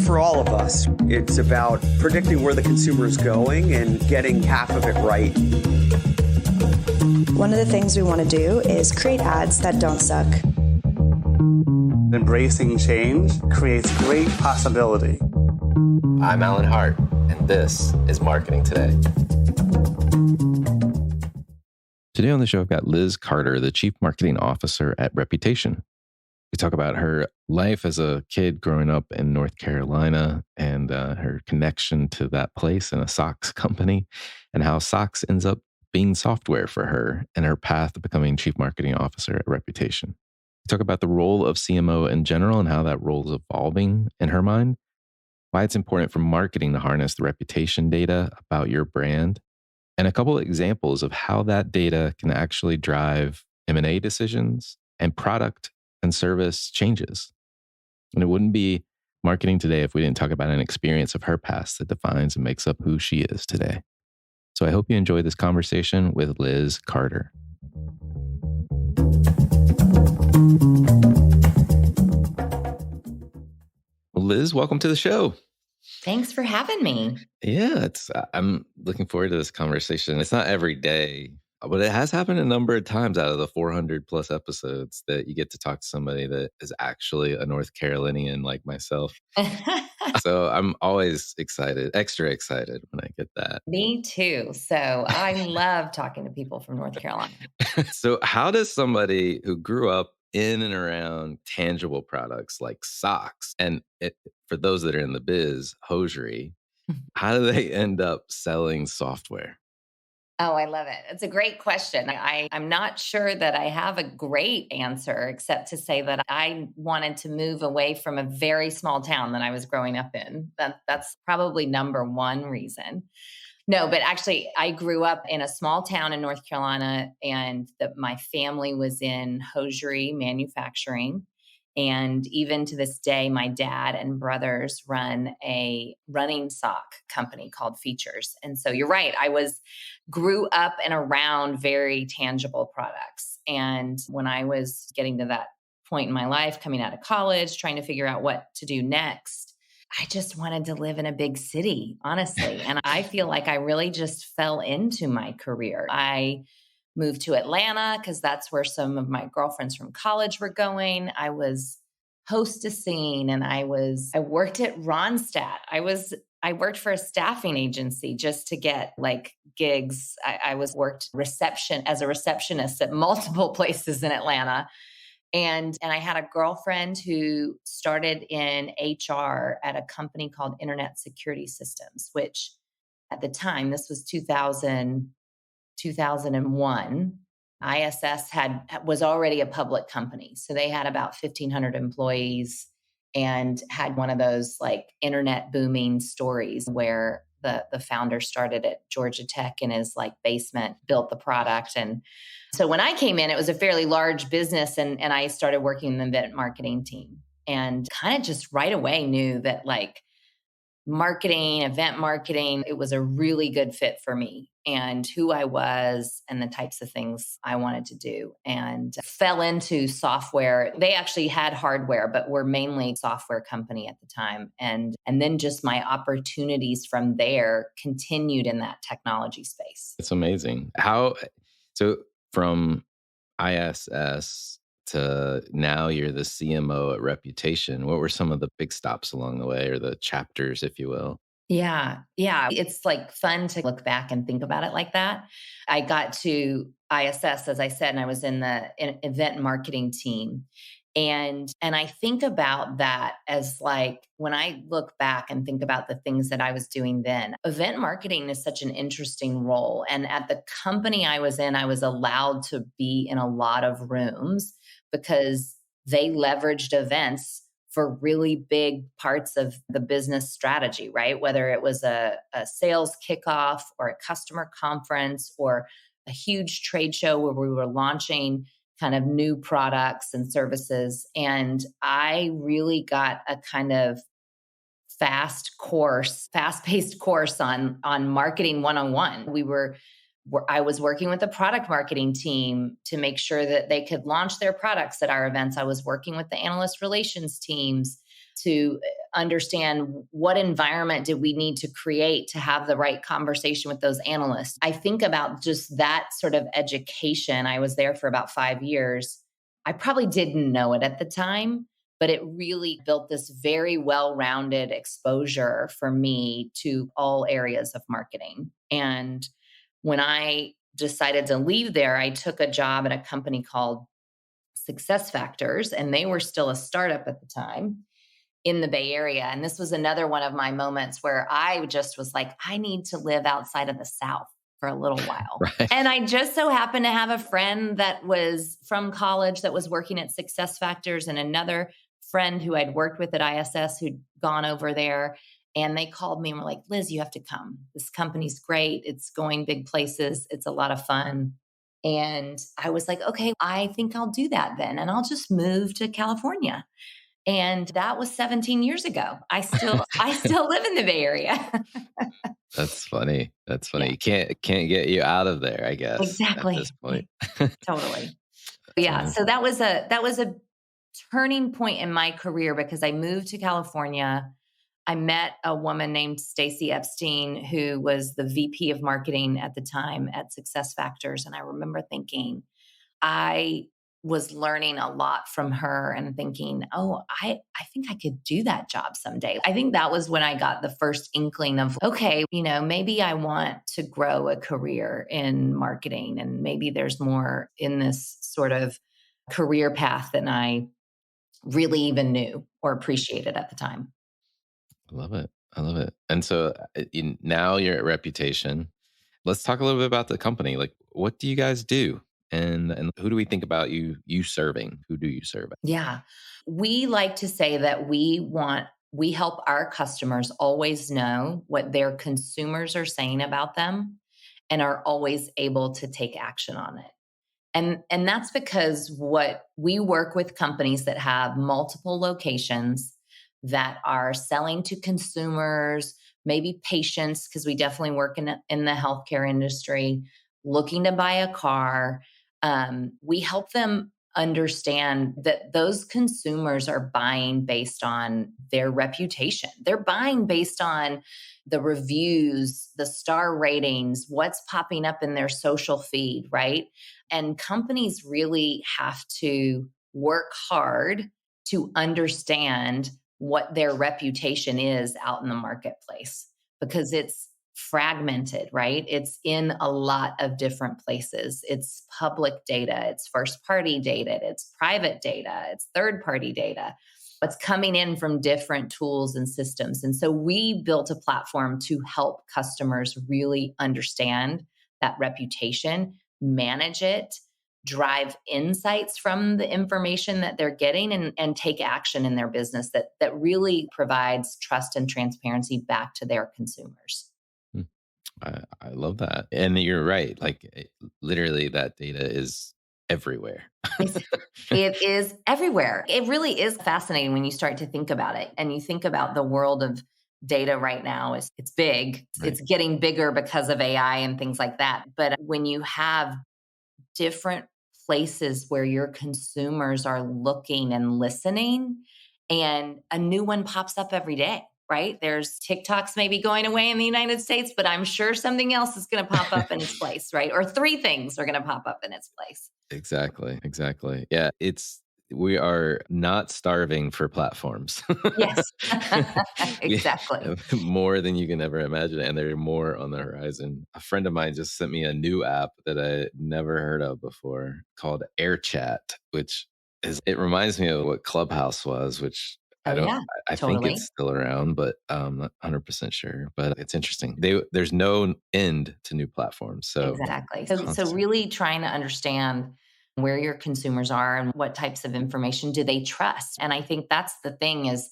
for all of us. It's about predicting where the consumer is going and getting half of it right. One of the things we want to do is create ads that don't suck. Embracing change creates great possibility. I'm Alan Hart, and this is Marketing Today. Today on the show, I've got Liz Carter, the Chief Marketing Officer at Reputation. We talk about her life as a kid growing up in North Carolina and her connection to that place and a socks company, and how socks ends up being software for her and her path to becoming Chief Marketing Officer at Reputation. We talk about the role of CMO in general and how that role is evolving in her mind, why it's important for marketing to harness the reputation data about your brand, and a couple of examples of how that data can actually drive M&A decisions and product and service changes. And it wouldn't be Marketing Today if we didn't talk about an experience of her past that defines and makes up who she is today. So I hope you enjoy this conversation with Liz Carter. Well, Liz, welcome to the show. Thanks for having me. Yeah, I'm looking forward to this conversation. It's not every day, but it has happened a number of times out of the 400 plus episodes that you get to talk to somebody that is actually a North Carolinian like myself. So I'm always excited, extra excited when I get that. Me too. So I love talking to people from North Carolina. So how does somebody who grew up in and around tangible products like socks, and for those that are in the biz, hosiery, how do they end up selling software? Oh, I love it. It's a great question. I'm not sure that I have a great answer, except to say that I wanted to move away from a very small town that I was growing up in. That's probably number one reason. No, but actually, I grew up in a small town in North Carolina, and my family was in hosiery manufacturing. And even to this day, my dad and brothers run a running sock company called Features. And so you're right, grew up and around very tangible products. And when I was getting to that point in my life, coming out of college, trying to figure out what to do next, I just wanted to live in a big city, honestly. And I feel like I really just fell into my career. I moved to Atlanta because that's where some of my girlfriends from college were going. I was hostessing and I worked at Ronstadt. I worked for a staffing agency just to get like gigs. I worked as a receptionist at multiple places in Atlanta. And I had a girlfriend who started in HR at a company called Internet Security Systems, which at the time, this was 2001, ISS was already a public company. So they had about 1,500 employees and had one of those like internet booming stories where the founder started at Georgia Tech in his like basement, built the product. And so when I came in, it was a fairly large business and I started working in the event marketing team and kind of just right away knew that like event marketing, it was a really good fit for me and who I was and the types of things I wanted to do, and fell into software. They actually had hardware, but were mainly software company at the time. And then just my opportunities from there continued in that technology space. It's amazing. So from ISS to now you're the CMO at Reputation. What were some of the big stops along the way, or the chapters, if you will? Yeah. It's like fun to look back and think about it like that. I got to ISS, as I said, and I was in the event marketing team. And I think about that as like, when I look back and think about the things that I was doing then, event marketing is such an interesting role. And at the company I was in, I was allowed to be in a lot of rooms because they leveraged events for really big parts of the business strategy, right? Whether it was a sales kickoff or a customer conference or a huge trade show where we were launching kind of new products and services. And I really got a kind of fast-paced course on marketing 101. I was working with the product marketing team to make sure that they could launch their products at our events. I was working with the analyst relations teams to understand what environment did we need to create to have the right conversation with those analysts. I think about just that sort of education. I was there for about 5 years. I probably didn't know it at the time, but it really built this very well-rounded exposure for me to all areas of marketing. And when I decided to leave there, I took a job at a company called SuccessFactors, and they were still a startup at the time in the Bay Area. And this was another one of my moments where I just was like, I need to live outside of the South for a little while. Right. And I just so happened to have a friend that was from college that was working at SuccessFactors, and another friend who I'd worked with at ISS who'd gone over there. And they called me and were like, Liz, you have to come. This company's great. It's going big places. It's a lot of fun. And I was like, okay, I think I'll do that then. And I'll just move to California. And that was 17 years ago. I still live in the Bay Area. That's funny. That's funny. Yeah. Can't get you out of there, I guess. Exactly. At this point. Totally. Yeah. So that was a turning point in my career because I moved to California. I met a woman named Stacy Epstein, who was the VP of marketing at the time at SuccessFactors. And I remember thinking, I was learning a lot from her and thinking, oh, I think I could do that job someday. I think that was when I got the first inkling of, okay, maybe I want to grow a career in marketing, and maybe there's more in this sort of career path than I really even knew or appreciated at the time. I love it. I love it. And so now you're at Reputation. Let's talk a little bit about the company. Like, what do you guys do? And who do we think about you serving? Who do you serve? Yeah. We like to say that we help our customers always know what their consumers are saying about them and are always able to take action on it. And that's because what we work with companies that have multiple locations that are selling to consumers, maybe patients, because we definitely work in the healthcare industry, looking to buy a car. We help them understand that those consumers are buying based on their reputation. They're buying based on the reviews, the star ratings, what's popping up in their social feed, right? And companies really have to work hard to understand what their reputation is out in the marketplace, because it's fragmented, right? It's in a lot of different places. It's public data, it's first party data, it's private data, it's third party data. It's coming in from different tools and systems. And so we built a platform to help customers really understand that reputation, manage it, drive insights from the information that they're getting, and take action in their business that really provides trust and transparency back to their consumers. I love that. And you're right. Like literally that data is everywhere. It is everywhere. It really is fascinating when you start to think about it. And you think about the world of data right now. It's big. Right. It's getting bigger because of AI and things like that. But when you have different places where your consumers are looking and listening, and a new one pops up every day, right? There's TikToks maybe going away in the United States, but I'm sure something else is going to pop up in its place, right? Or 3 things are going to pop up in its place. Exactly. Yeah. We are not starving for platforms. Yes, exactly. More than you can ever imagine. And there are more on the horizon. A friend of mine just sent me a new app that I never heard of before called AirChat, it reminds me of what Clubhouse was, which I totally. think it's still around, but I'm not 100% sure. But it's interesting. There's no end to new platforms. So exactly. So really trying to understand where your consumers are and what types of information do they trust. And I think that's the thing is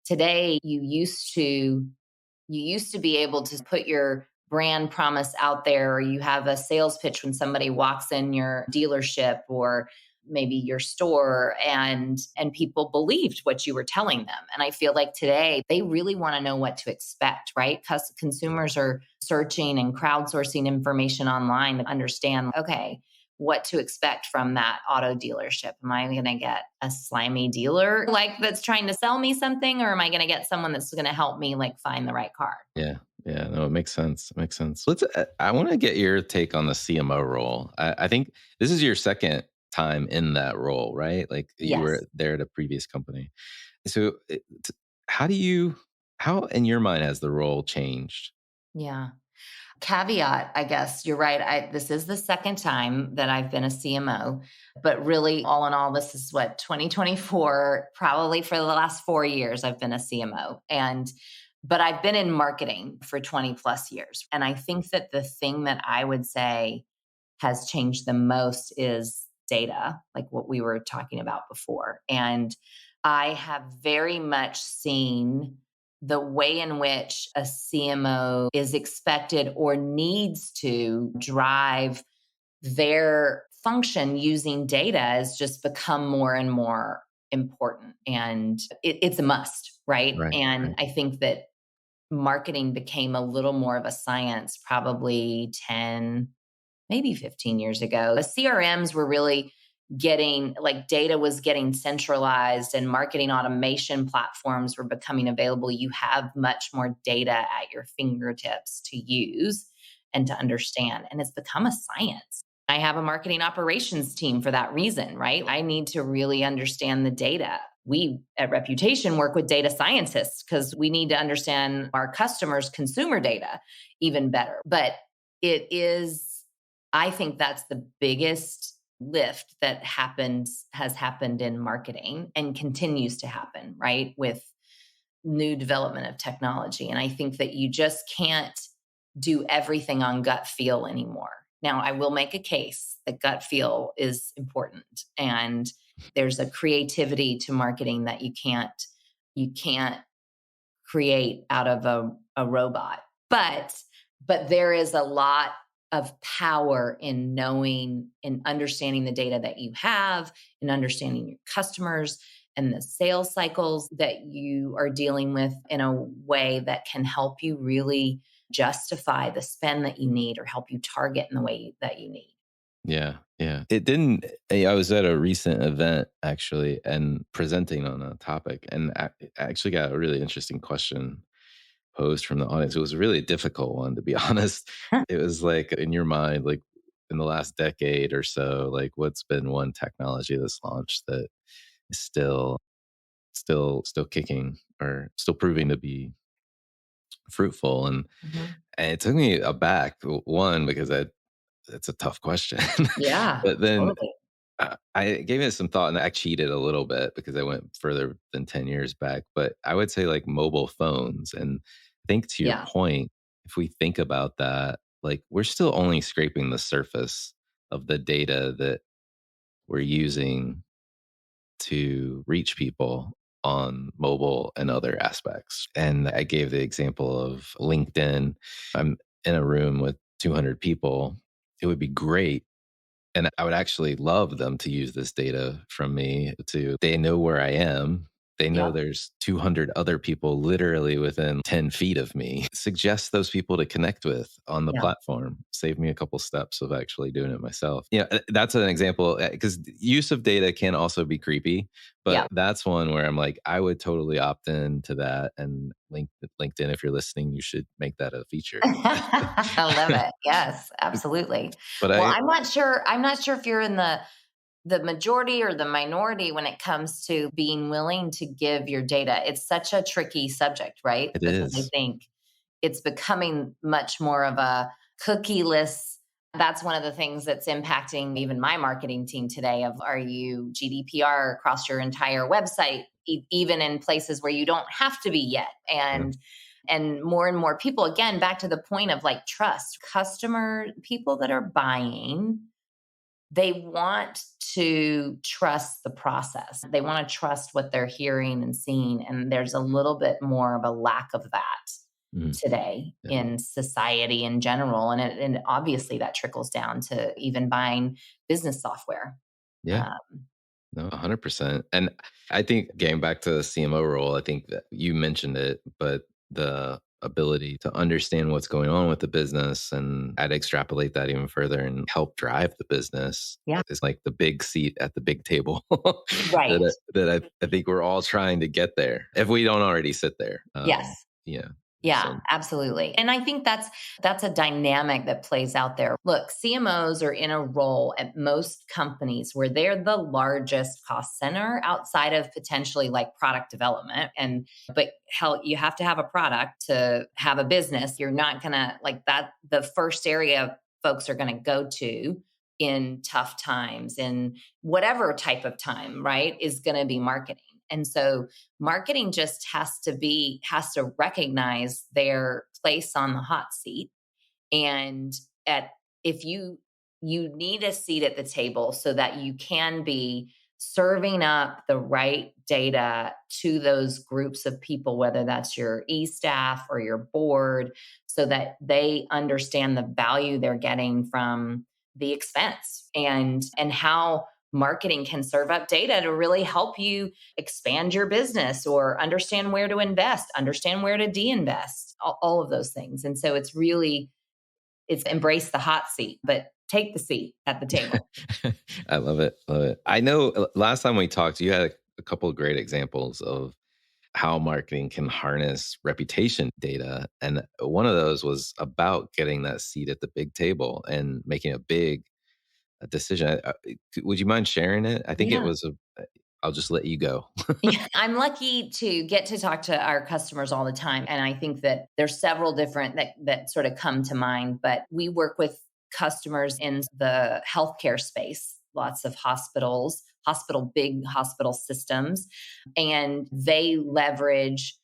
today you used to be able to put your brand promise out there, or you have a sales pitch when somebody walks in your dealership or maybe your store, and people believed what you were telling them. And I feel like today they really want to know what to expect, right? Because consumers are searching and crowdsourcing information online to understand, okay, what to expect from that auto dealership. Am I going to get a slimy dealer like that's trying to sell me something, or am I going to get someone that's going to help me like find the right car? Yeah. Yeah. No, it makes sense. It makes sense. I want to get your take on the CMO role. I think this is your second time in that role, right? Like you Yes. were there at a previous company. So how do you, how in your mind has the role changed? Yeah. Caveat, I guess you're right. This is the second time that I've been a CMO, but really, all in all, this is what 2024. Probably for the last 4 years, I've been a CMO, but I've been in marketing for 20 plus years, and I think that the thing that I would say has changed the most is data, like what we were talking about before, and I have very much seen the way in which a CMO is expected or needs to drive their function using data has just become more and more important. And it's a must, right? Right. And Right. I think that marketing became a little more of a science probably 10, maybe 15 years ago. The CRMs were really getting like data was getting centralized and marketing automation platforms were becoming available. You have much more data at your fingertips to use and to understand. And it's become a science. I have a marketing operations team for that reason, right? I need to really understand the data. We at Reputation work with data scientists because we need to understand our customers' consumer data even better. But it is, I think that's the biggest lift that has happened in marketing and continues to happen, right? With new development of technology. And I think that you just can't do everything on gut feel anymore. Now, I will make a case that gut feel is important and there's a creativity to marketing that you can't create out of a robot. But there is a lot of power in knowing and understanding the data that you have and understanding your customers and the sales cycles that you are dealing with in a way that can help you really justify the spend that you need or help you target in the way that you need. Yeah, yeah. It didn't. I was at a recent event actually and presenting on a topic, and I actually got a really interesting question posed from the audience. It was a really difficult one, to be honest. It was like, in your mind, like in the last decade or so, like what's been one technology that's launched that is still kicking or still proving to be fruitful? Mhm. And it took me aback. One, because it's a tough question, Yeah, but then totally. I gave it some thought and I cheated a little bit because I went further than 10 years back. But I would say like mobile phones. And I think to your Yeah. point, if we think about that, like we're still only scraping the surface of the data that we're using to reach people on mobile and other aspects. And I gave the example of LinkedIn. I'm in a room with 200 people. It would be great, and I would actually love them to use this data from me they know where I am. They know Yep. there's 200 other people literally within 10 feet of me. Suggest those people to connect with on the Yeah. platform. Save me a couple steps of actually doing it myself. Yeah, that's an example because use of data can also be creepy, but Yeah. that's one where I'm like, I would totally opt in to that. And LinkedIn, if you're listening, you should make that a feature. I love it. Yes, absolutely. But Well, I, I'm not sure if you're in the majority or the minority when it comes to being willing to give your data. It's such a tricky subject, right? it Because I is. think it's becoming much more of a cookieless. That's one of the things that's impacting even my marketing team today of are you GDPR across your entire website, even in places where you don't have to be yet. Yeah. And more people, again, back to the point of like trust, customer people that are buying, they want to trust the process. They want to trust what they're hearing and seeing. And there's a little bit more of a lack of that Mhm. today Yeah. in society in general. And obviously that trickles down to even buying business software. Yeah. Um, No, 100%. And I think getting back to the CMO role, I think that you mentioned it, but the ability to understand what's going on with the business, and I'd extrapolate that even further and help drive the business Yeah. is like the big seat at the big table Right. that I think we're all trying to get there if we don't already sit there. Yes. Yeah. Yeah, So absolutely. And I think that's a dynamic that plays out there. Look, CMOs are in a role at most companies where they're the largest cost center outside of potentially like product development. And but hell, you have to have a product to have a business. You're not gonna like that. The first area folks are gonna go to in tough times, in whatever type of time, right, is gonna be marketing. And so marketing just has to recognize their place on the hot seat, and at if you need a seat at the table so that you can be serving up the right data to those groups of people, whether that's your e-staff or your board, so that they understand the value they're getting from the expense, and how marketing can serve up data to really help you expand your business or understand where to invest, understand where to de-invest, all of those things. And so it's embrace the hot seat, but take the seat at the table. I love it. Love it. I know last time we talked, you had a couple of great examples of how marketing can harness reputation data. And one of those was about getting that seat at the big table and making a big decision. Would you mind sharing it? I think it Yeah. was I'll just let you go. Yeah, I'm lucky to get to talk to our customers all the time. And I think that there's several different that sort of come to mind, but we work with customers in the healthcare space, lots of big hospital systems, and they leverage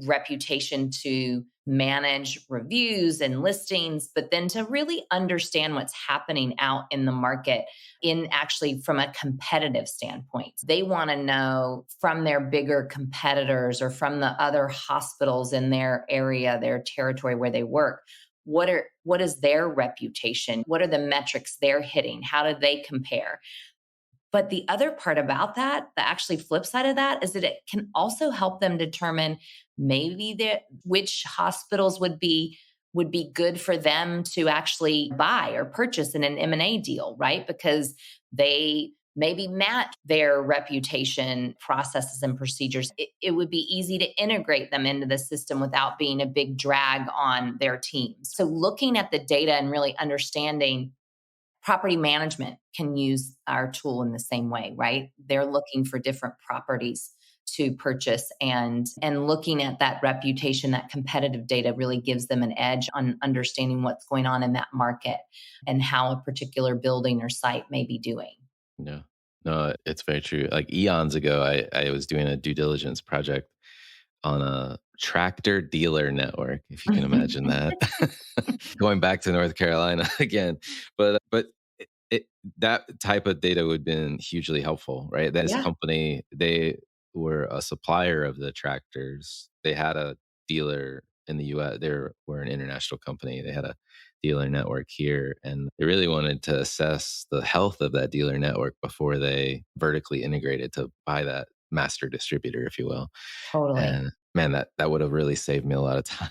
reputation to manage reviews and listings, but then to really understand what's happening out in the market in actually from a competitive standpoint. They want to know from their bigger competitors or from the other hospitals in their area, their territory where they work. What is their reputation? What are the metrics they're hitting? How do they compare? But the other part about that, the actually flip side of that, is that it can also help them determine maybe which hospitals would be good for them to actually buy or purchase in an M&A deal, right? Because they maybe match their reputation processes and procedures. It would be easy to integrate them into the system without being a big drag on their teams. So looking at the data and really understanding property management can use our tool in the same way, right? They're looking for different properties to purchase, and looking at that reputation, that competitive data really gives them an edge on understanding what's going on in that market and how a particular building or site may be doing. Yeah. No, it's very true. Like eons ago, I was doing a due diligence project on a tractor dealer network, if you can imagine that. Going back to North Carolina again. But it that type of data would have been hugely helpful, right? This Yeah, company, they were a supplier of the tractors. They had a dealer in the US. Were an international company. They had a dealer network here, and they really wanted to assess the health of that dealer network before they vertically integrated to buy that master distributor, if you will. totally. And man, that would have really saved me a lot of time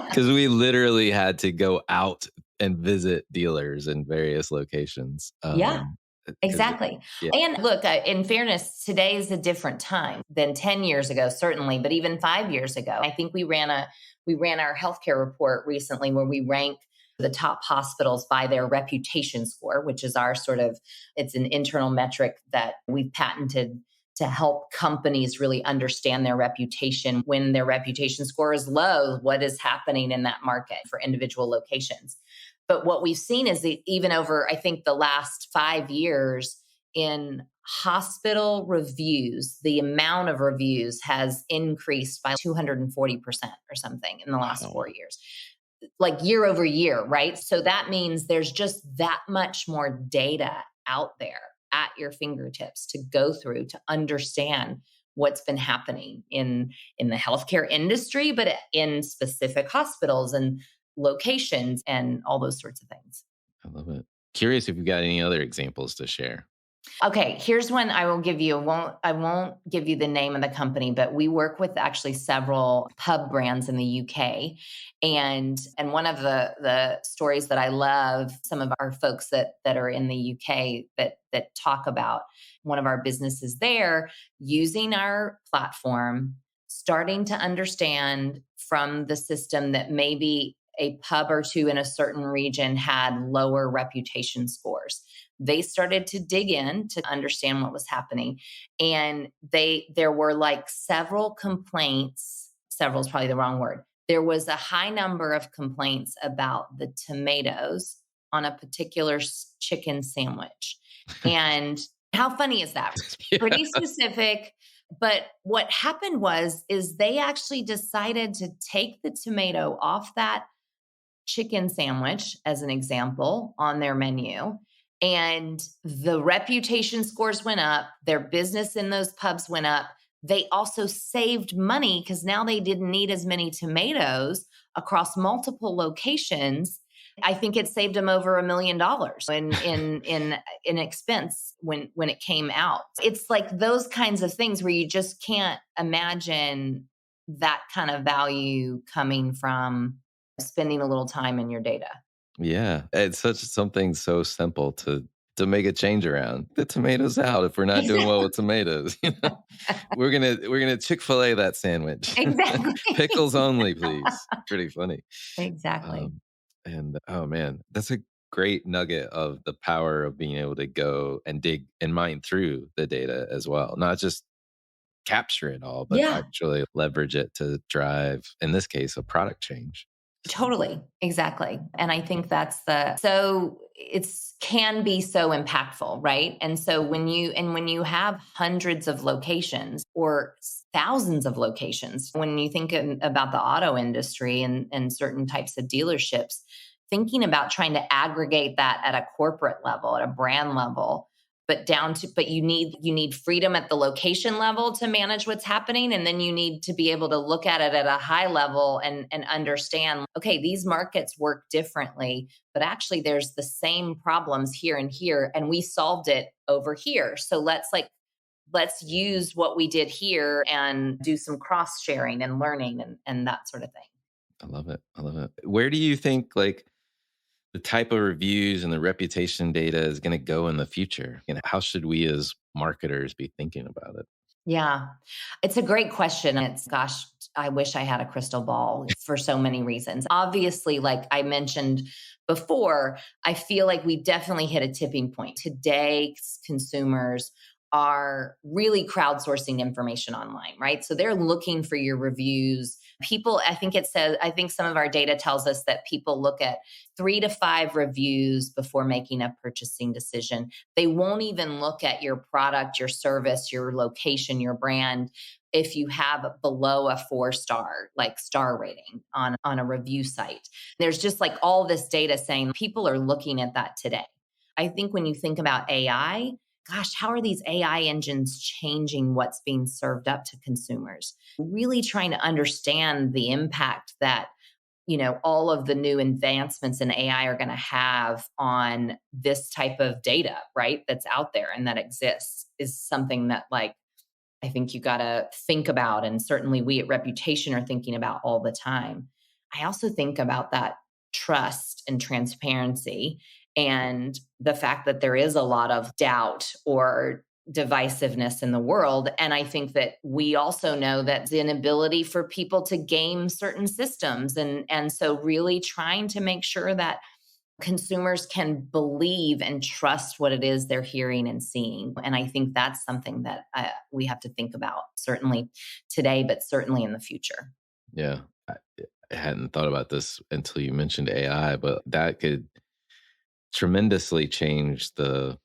because we literally had to go out and visit dealers in various locations. Yeah. 'Cause Exactly. yeah, And look, in fairness, today is a different time than 10 years ago, certainly, but even 5 years ago. I think we ran our healthcare report recently where we rank the top hospitals by their reputation score, which is our sort of it's an internal metric that we've patented to help companies really understand their reputation. When their reputation score is low, what is happening in that market for individual locations. But what we've seen is that even over, I think, the last 5 years in hospital reviews, the amount of reviews has increased by 240% or something in the last wow. 4 years, like year over year, right? So that means there's just that much more data out there at your fingertips to go through to understand what's been happening in the healthcare industry, but in specific hospitals and locations and all those sorts of things. I love it. Curious if you got any other examples to share. Okay, here's one I will give you. I won't give you the name of the company, but we work with actually several pub brands in the UK. And one of the stories that I love, some of our folks that are in the UK that talk about one of our businesses there using our platform, starting to understand from the system that maybe a pub or two in a certain region had lower reputation scores. They started to dig in to understand what was happening. And there were like several complaints, several is probably the wrong word. There was a high number of complaints about the tomatoes on a particular chicken sandwich. And how funny is that? Pretty specific. But what happened is they actually decided to take the tomato off that chicken sandwich, as an example, on their menu. And the reputation scores went up. Their business in those pubs went up. They also saved money because now they didn't need as many tomatoes across multiple locations. I think it saved them over $1 million in expense when it came out. It's like those kinds of things where you just can't imagine that kind of value coming from spending a little time in your data. Yeah, it's such something so simple to make a change around. The tomatoes out if we're not doing well with tomatoes. We're gonna Chick-fil-A that sandwich. Exactly. Pickles only, please. Pretty funny. Exactly. And oh man, that's a great nugget of the power of being able to go and dig and mine through the data as well. Not just capture it all, but Yeah. actually leverage it to drive, in this case, a product change. Totally. Exactly. And I think so it's can be so impactful, right? And so when you have hundreds of locations or thousands of locations, when you think about the auto industry and certain types of dealerships, thinking about trying to aggregate that at a corporate level, at a brand level, but you need freedom at the location level to manage what's happening. And then you need to be able to look at it at a high level and understand, okay, these markets work differently, but actually there's the same problems here and here, and we solved it over here. So let's use what we did here and do some cross sharing and learning and that sort of thing. I love it. I love it. Where do you think the type of reviews and the reputation data is going to go in the future? And how should we as marketers be thinking about it? Yeah, it's a great question. Gosh, I wish I had a crystal ball for so many reasons. Obviously, like I mentioned before, I feel like we definitely hit a tipping point. Today's consumers are really crowdsourcing information online, right? So they're looking for your reviews. I think some of our data tells us that people look at 3 to 5 reviews before making a purchasing decision. They won't even look at your product, your service, your location, your brand if you have below a 4-star star rating on a review site. There's just like all this data saying people are looking at that today. I think when you think about AI, gosh, how are these AI engines changing what's being served up to consumers? Really trying to understand the impact that, all of the new advancements in AI are going to have on this type of data, right? That's out there and that exists is something that I think you got to think about. And certainly we at Reputation are thinking about all the time. I also think about that trust and transparency and the fact that there is a lot of doubt or divisiveness in the world. And I think that we also know that the inability for people to game certain systems. And so really trying to make sure that consumers can believe and trust what it is they're hearing and seeing. And I think that's something that we have to think about, certainly today, but certainly in the future. Yeah. I hadn't thought about this until you mentioned AI, but that could tremendously change the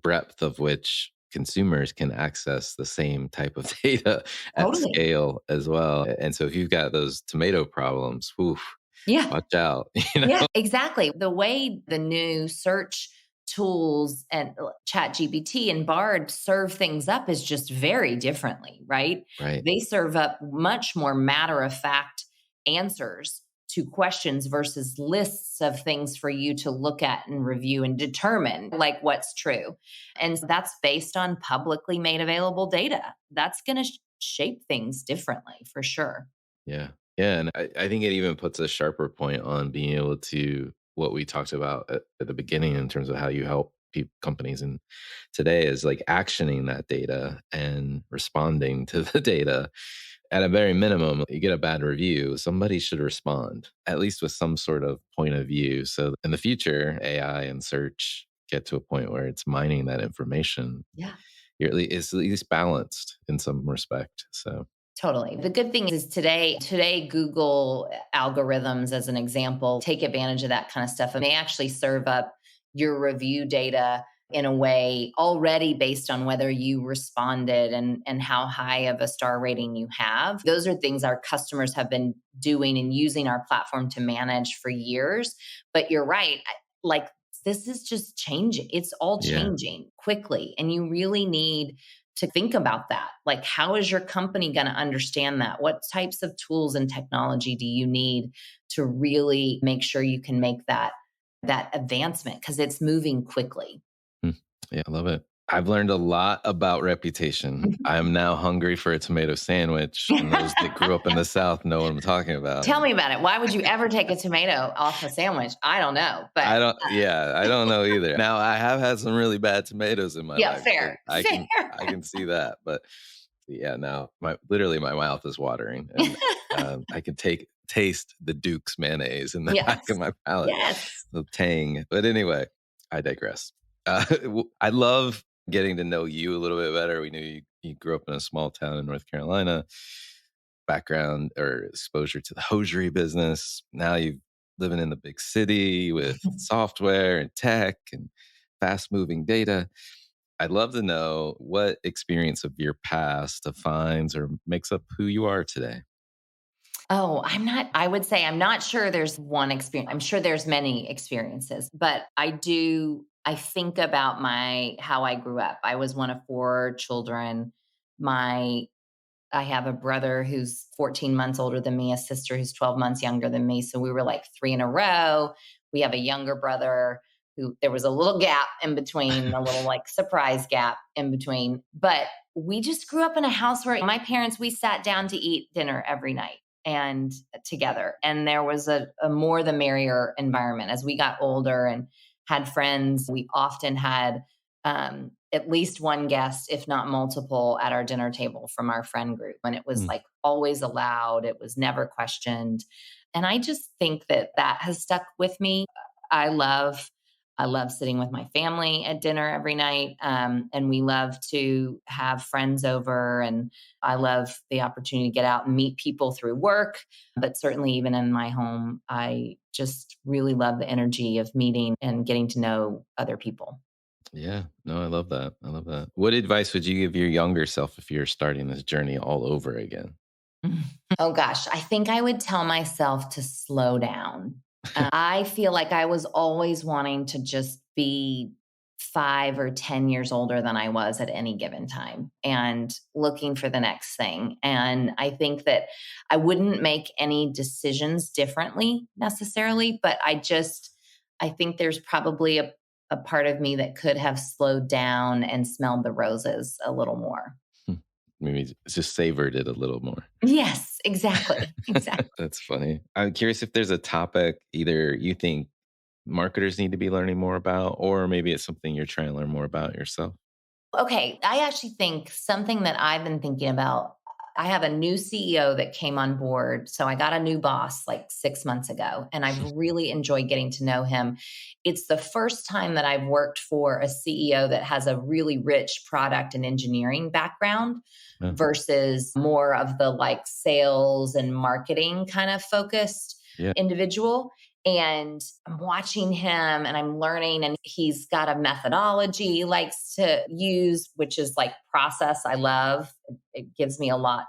breadth of which consumers can access the same type of data at Totally. scale as well. And so if you've got those tomato problems, oof, Yeah. watch out. Yeah, exactly. The way the new search tools and ChatGPT and Bard serve things up is just very differently, right? Right. They serve up much more matter of fact answers to questions versus lists of things for you to look at and review and determine like what's true. And that's based on publicly made available data. That's going to shape things differently for sure. Yeah. Yeah. And I think it even puts a sharper point on being able to what we talked about at the beginning in terms of how you help companies. And today is like actioning that data and responding to the data. At a very minimum, you get a bad review, somebody should respond, at least with some sort of point of view. So in the future, AI and search get to a point where it's mining that information. Yeah. It's at least balanced in some respect. So Totally. The good thing is today Google algorithms, as an example, take advantage of that kind of stuff, and they actually serve up your review data in a way already based on whether you responded and how high of a star rating you have. Those are things our customers have been doing and using our platform to manage for years. But you're right. Like, this is just changing. It's all changing quickly. And you really need to think about that. Like, how is your company going to understand that? What types of tools and technology do you need to really make sure you can make that advancement? Because it's moving quickly. Yeah, I love it. I've learned a lot about reputation. I'm now hungry for a tomato sandwich. And those that grew up in the South know what I'm talking about. Tell me about it. Why would you ever take a tomato off a sandwich? I don't know. But I don't know either. Now, I have had some really bad tomatoes in my life. Fair. So I can see that. But yeah, now my mouth is watering. And I can taste the Duke's mayonnaise in the back of my palate. Yes. The tang. But anyway, I digress. I love getting to know you a little bit better. We knew you grew up in a small town in North Carolina, background or exposure to the hosiery business. Now you're living in the big city with software and tech and fast moving data. I'd love to know what experience of your past defines or makes up who you are today. Oh, I would say I'm not sure there's one experience. I'm sure there's many experiences, but I think about how I grew up. I was one of 4 children. I have a brother who's 14 months older than me, a sister who's 12 months younger than me. So we were like 3 in a row. We have a younger brother who there was a little gap in between, a little like surprise gap in between. But we just grew up in a house where my parents, we sat down to eat dinner every night and together. And there was a more the merrier environment. As we got older and had friends, we often had at least one guest, if not multiple, at our dinner table from our friend group. And it was like always allowed. It was never questioned. And I just think that has stuck with me. I love sitting with my family at dinner every night. And we love to have friends over. And I love the opportunity to get out and meet people through work. But certainly even in my home, I just really love the energy of meeting and getting to know other people. Yeah, no, I love that. I love that. What advice would you give your younger self if you're starting this journey all over again? Oh gosh, I think I would tell myself to slow down. I feel like I was always wanting to just be 5 or 10 years older than I was at any given time and looking for the next thing. And I think that I wouldn't make any decisions differently necessarily, but I think there's probably a part of me that could have slowed down and smelled the roses a little more. Maybe just savored it a little more. Yes, exactly. Exactly. That's funny. I'm curious if there's a topic either you think marketers need to be learning more about, or maybe it's something you're trying to learn more about yourself. Okay. I actually think something that I've been thinking about, I have a new CEO that came on board. So I got a new boss like 6 months ago, and I've really enjoyed getting to know him. It's the first time that I've worked for a CEO that has a really rich product and engineering background versus more of the like sales and marketing kind of focused individual. And I'm watching him and I'm learning, and he's got a methodology he likes to use, which is like process. I love it. Gives me a lot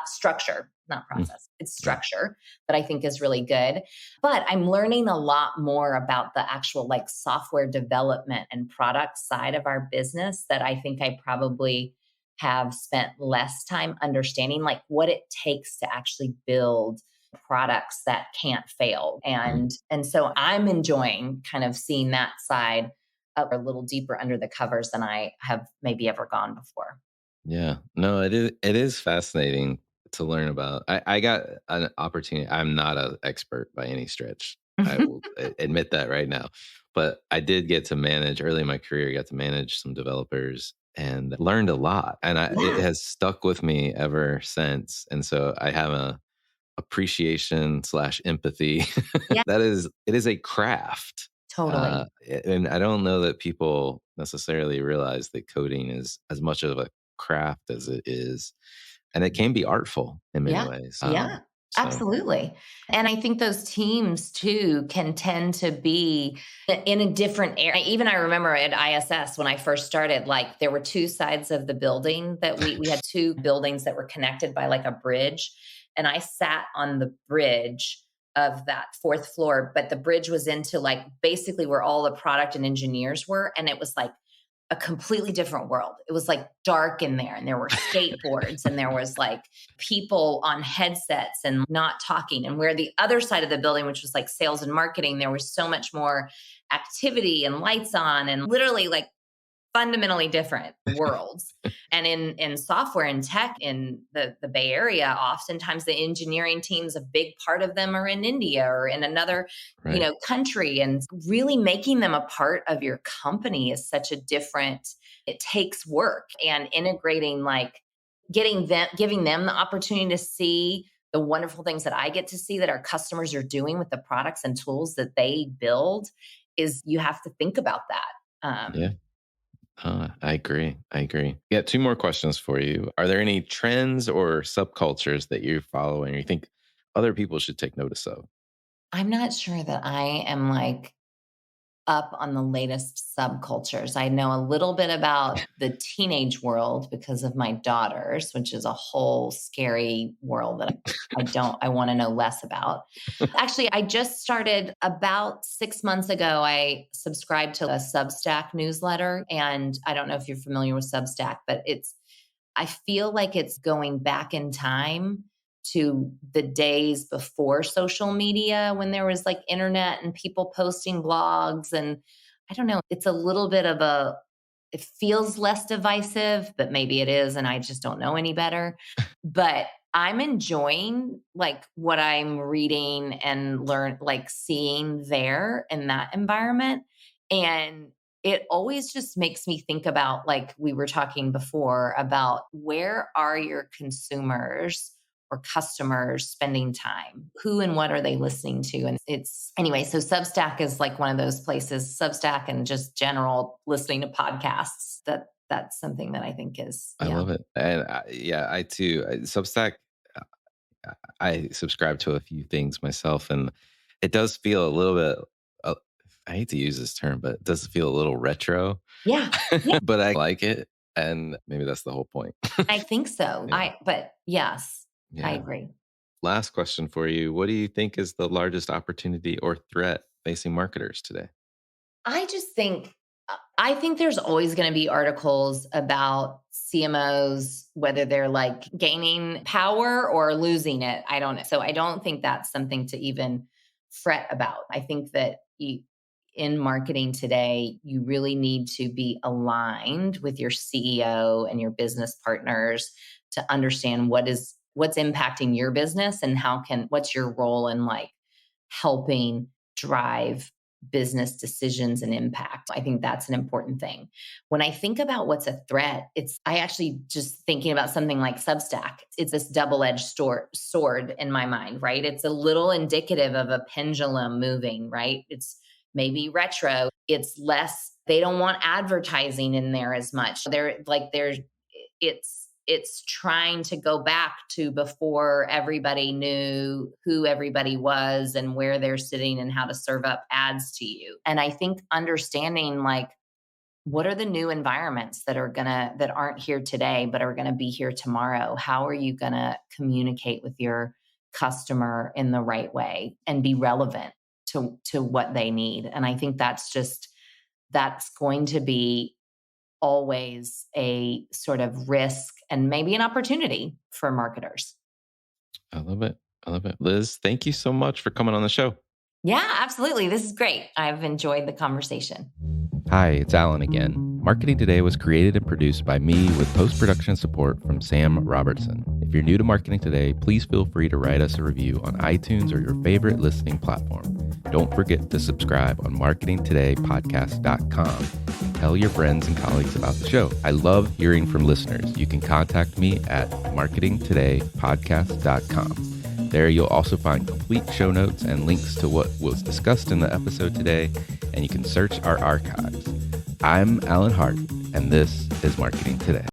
structure, not process. It's structure that I think is really good. But I'm learning a lot more about the actual like software development and product side of our business that I think I probably have spent less time understanding, like what it takes to actually build products that can't fail. And so I'm enjoying kind of seeing that side of a little deeper under the covers than I have maybe ever gone before. Yeah. No, it is fascinating to learn about. I got an opportunity. I'm not an expert by any stretch. I will admit that right now. But I did get to manage early in my career, I got to manage some developers and learned a lot. And it Yeah. has stuck with me ever since. And so I have a appreciation slash empathy. Yeah, It is a craft. totally. And I don't know that people necessarily realize that coding is as much of a craft as it is, and it can be artful in many Yeah. ways. Yeah. So Absolutely. And I think those teams too can tend to be in a different area. Even I remember at ISS when I first started, like there were two sides of the building that we had two buildings that were connected by like a bridge. And I sat on the bridge of that fourth floor, but the bridge was into like basically where all the product and engineers were. And it was like a completely different world. It was like dark in there, and there were skateboards and there was like people on headsets and not talking. And where the other side of the building, which was like sales and marketing, there was so much more activity and lights on and literally like fundamentally different worlds. And in software and tech in the Bay Area, oftentimes the engineering teams, a big part of them are in India or in another, right. country. And really making them a part of your company is such a different, it takes work and integrating like giving them the opportunity to see the wonderful things that I get to see that our customers are doing with the products and tools that they build is you have to think about that. Yeah. I agree. I agree. Yeah. Two more questions for you. Are there any trends or subcultures that you follow and you think other people should take notice of? I'm not sure that I am like up on the latest subcultures. I know a little bit about the teenage world because of my daughters, which is a whole scary world that I want to know less about. Actually, I just started about 6 months ago. I subscribed to a Substack newsletter. And I don't know if you're familiar with Substack, but I feel like it's going back in time to the days before social media when there was like internet and people posting blogs. And I don't know, it's a little bit of it feels less divisive, but maybe it is. And I just don't know any better. But I'm enjoying like what I'm reading and like seeing there in that environment. And it always just makes me think about, like we were talking before, about where are your consumers or customers spending time? Who and what are they listening to? And anyway, so Substack is like one of those places, Substack and just general listening to podcasts. That's something that I think is, I yeah. love it. And I too. Substack, I subscribe to a few things myself, and it does feel a little bit, uh, I hate to use this term, but it does feel a little retro, Yeah. Yeah. but I like it. And maybe that's the whole point. I think so. Yeah. But yes, I Yeah. agree. Last question for you. What do you think is the largest opportunity or threat facing marketers today? I think there's always going to be articles about CMOs, whether they're like gaining power or losing it. I don't know. So I don't think that's something to even fret about. I think that in marketing today, you really need to be aligned with your CEO and your business partners to understand what's impacting your business and what's your role in like helping drive business decisions and impact. I think that's an important thing. When I think about what's a threat, I actually just thinking about something like Substack. It's this double-edged sword in my mind, right? It's a little indicative of a pendulum moving, right? It's maybe retro. It's less, they don't want advertising in there as much. It's trying to go back to before everybody knew who everybody was and where they're sitting and how to serve up ads to you. And I think understanding like what are the new environments that aren't here today but are going to be here tomorrow? How are you going to communicate with your customer in the right way and be relevant to what they need? And I think that's going to be always a sort of risk and maybe an opportunity for marketers. I love it. I love it. Liz, thank you so much for coming on the show. Yeah, absolutely. This is great. I've enjoyed the conversation. Hi, it's Alan again. Marketing Today was created and produced by me with post-production support from Sam Robertson. If you're new to Marketing Today, please feel free to write us a review on iTunes or your favorite listening platform. Don't forget to subscribe on marketingtodaypodcast.com. Tell your friends and colleagues about the show. I love hearing from listeners. You can contact me at marketingtodaypodcast.com. There you'll also find complete show notes and links to what was discussed in the episode today, and you can search our archives. I'm Alan Hart, and this is Marketing Today.